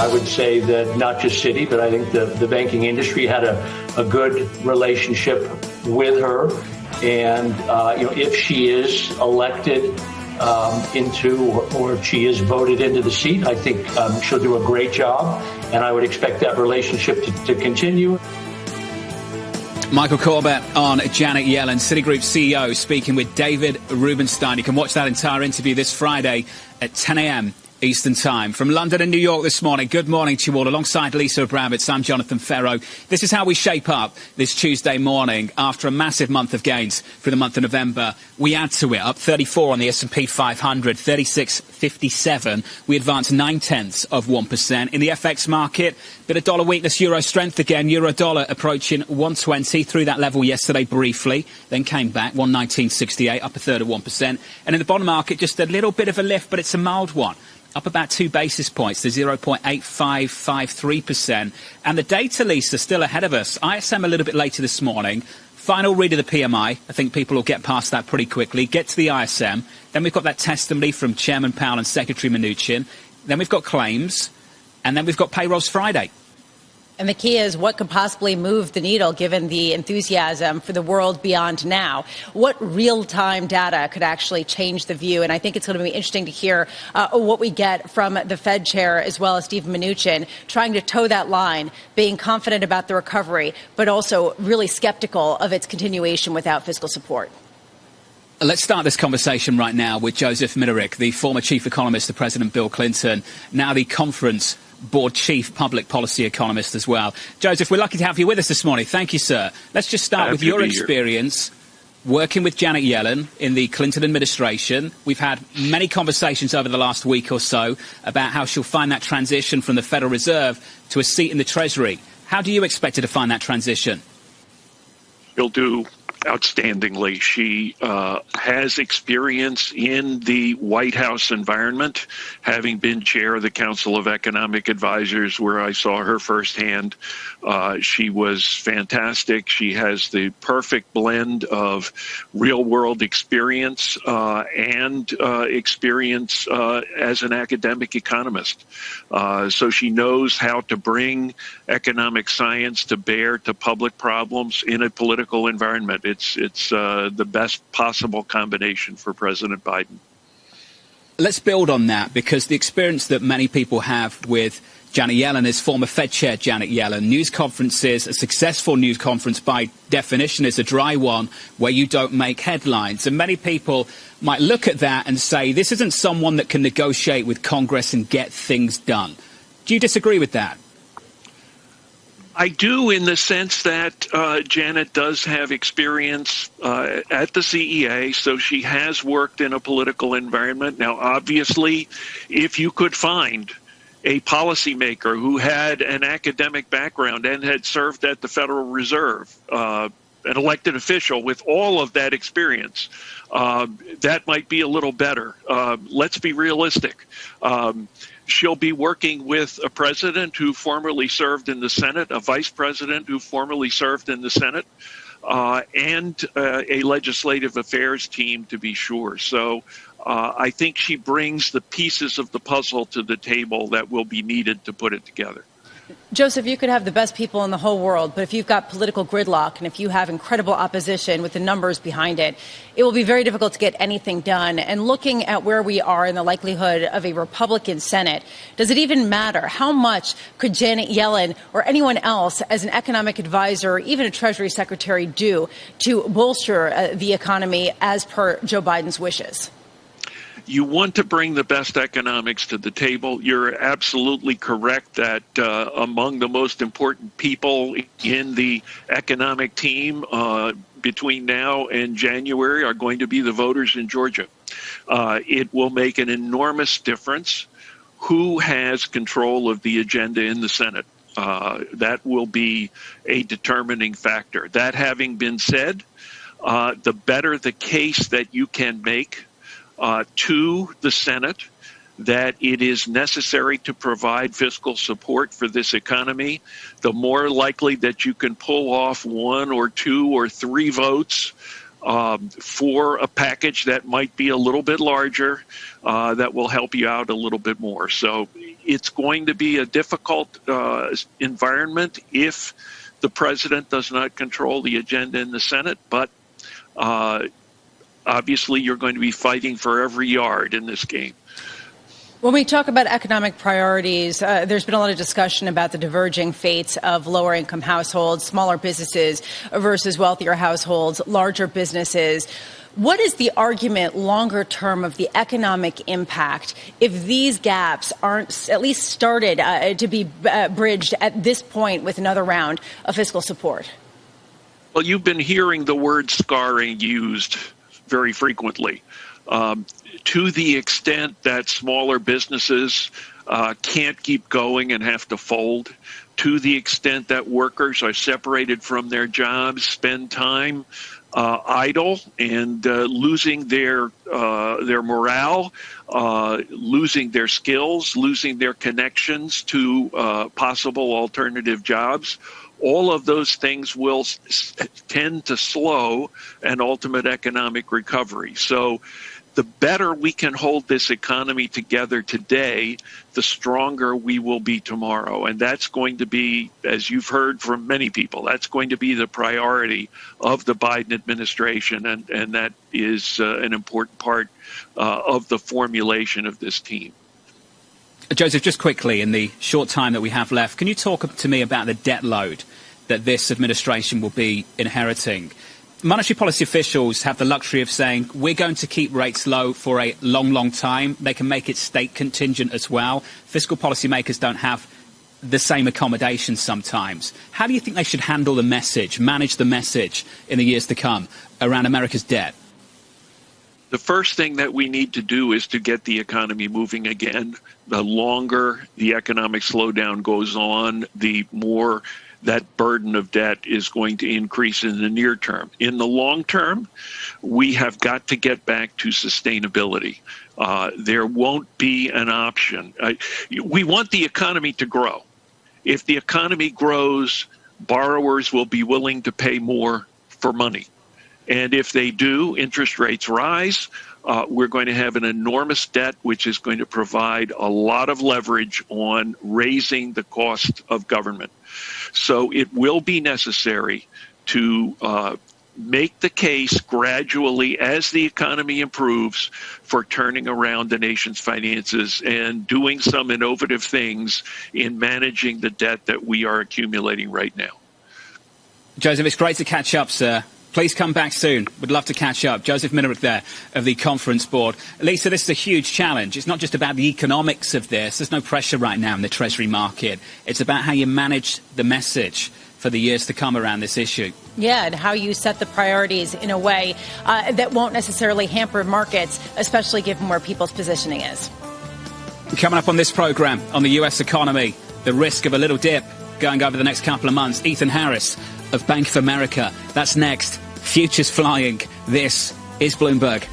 I would say that not just Citi, but I think the banking industry had a good relationship with her. And, if she is elected or she is voted into the seat, I think she'll do a great job. And I would expect that relationship to continue. Michael Corbett on Janet Yellen, Citigroup CEO, speaking with David Rubenstein. You can watch that entire interview this Friday at 10 a.m. Eastern Time. From London and New York this morning, good morning to you all. Alongside Lisa Abramowitz, I'm Jonathan Ferro. This is how we shape up this Tuesday morning. After a massive month of gains for the month of November, we add to it, up 34 on the S&P 500, 36.57. We advance 0.9%. In the FX market, bit of dollar weakness, euro strength again. Euro dollar approaching 120, through that level yesterday briefly, then came back, 119.68, up a third of 1%. And in the bond market, just a little bit of a lift, but it's a mild one. Up about 2 basis points to 0.8553%. And the data, Lisa, still ahead of us. ISM a little bit later this morning. Final read of the PMI. I think people will get past that pretty quickly. Get to the ISM. Then we've got that testimony from Chairman Powell and Secretary Mnuchin. Then we've got claims. And then we've got payrolls Friday. And the key is what could possibly move the needle given the enthusiasm for the world beyond now. What real-time data could actually change the view? And I think it's going to be interesting to hear what we get from the Fed chair as well as Steve Mnuchin trying to toe that line, being confident about the recovery, but also really skeptical of its continuation without fiscal support. Let's start this conversation right now with Joseph Minarik, the former chief economist of President Bill Clinton, now the conference board chief public policy economist as well. Joseph, we're lucky to have you with us this morning. Thank you, sir. Let's just start with your experience working with Janet Yellen in the Clinton administration. We've had many conversations over the last week or so about how she'll find that transition from the Federal Reserve to a seat in the Treasury. How do you expect her to find that transition? She'll do outstandingly. She has experience in the White House environment, having been chair of the Council of Economic Advisors, where I saw her firsthand. She was fantastic. She has the perfect blend of real-world experience and experience as an academic economist. So she knows how to bring economic science to bear to public problems in a political environment. It's the best possible combination for President Biden. Let's build on that, because the experience that many people have with Janet Yellen is former Fed Chair Janet Yellen. News conferences, a successful news conference by definition is a dry one where you don't make headlines. And many people might look at that and say, this isn't someone that can negotiate with Congress and get things done. Do you disagree with that? I do, in the sense that Janet does have experience at the CEA, so she has worked in a political environment. Now, obviously, if you could find a policymaker who had an academic background and had served at the Federal Reserve, an elected official with all of that experience, that might be a little better. Let's be realistic. She'll be working with a president who formerly served in the Senate, a vice president who formerly served in the Senate, and a legislative affairs team, to be sure. So I think she brings the pieces of the puzzle to the table that will be needed to put it together. Joseph, you could have the best people in the whole world, but if you've got political gridlock and if you have incredible opposition with the numbers behind it, it will be very difficult to get anything done. And looking at where we are in the likelihood of a Republican Senate, does it even matter? How much could Janet Yellen or anyone else as an economic advisor or even a Treasury Secretary do to bolster the economy as per Joe Biden's wishes? You want to bring the best economics to the table. You're absolutely correct that among the most important people in the economic team between now and January are going to be the voters in Georgia. It will make an enormous difference who has control of the agenda in the Senate. That will be a determining factor. That having been said, the better the case that you can make to the Senate that it is necessary to provide fiscal support for this economy, the more likely that you can pull off 1 or 2 or 3 votes for a package that might be a little bit larger, that will help you out a little bit more. So It's going to be a difficult environment if the president does not control the agenda in the Senate, but obviously you're going to be fighting for every yard in this game. When we talk about economic priorities, there's been a lot of discussion about the diverging fates of lower-income households, smaller businesses versus wealthier households, larger businesses. What is the argument longer term of the economic impact if these gaps aren't at least started to be bridged at this point with another round of fiscal support? Well, you've been hearing the word scarring used very frequently. To the extent that smaller businesses can't keep going and have to fold, to the extent that workers are separated from their jobs, spend time idle and losing their morale, losing their skills, losing their connections to possible alternative jobs. All of those things will tend to slow an ultimate economic recovery. So the better we can hold this economy together today, the stronger we will be tomorrow. And that's going to be, as you've heard from many people, that's going to be the priority of the Biden administration. And that is an important part of the formulation of this team. Joseph, just quickly, in the short time that we have left, can you talk to me about the debt load that this administration will be inheriting? Monetary policy officials have the luxury of saying, we're going to keep rates low for a long, long time. They can make it state contingent as well. Fiscal policymakers don't have the same accommodations sometimes. How do you think they should handle the message, manage the message in the years to come around America's debt? The first thing that we need to do is to get the economy moving again. The longer the economic slowdown goes on, the more that burden of debt is going to increase in the near term. In the long term, we have got to get back to sustainability. There won't be an option. We want the economy to grow. If the economy grows, borrowers will be willing to pay more for money. And if they do, interest rates rise. We're going to have an enormous debt, which is going to provide a lot of leverage on raising the cost of government. So it will be necessary to make the case gradually as the economy improves for turning around the nation's finances and doing some innovative things in managing the debt that we are accumulating right now. Joseph, it's great to catch up, sir. Please come back soon. We'd love to catch up. Joseph Minarik there of the Conference Board. Lisa, this is a huge challenge. It's not just about the economics of this. There's no pressure right now in the Treasury market. It's about how you manage the message for the years to come around this issue. Yeah, and how you set the priorities in a way that won't necessarily hamper markets, especially given where people's positioning is. Coming up on this program on the U.S. economy, the risk of a little dip going over the next couple of months. Ethan Harris of Bank of America. That's next. Futures flying. This is Bloomberg.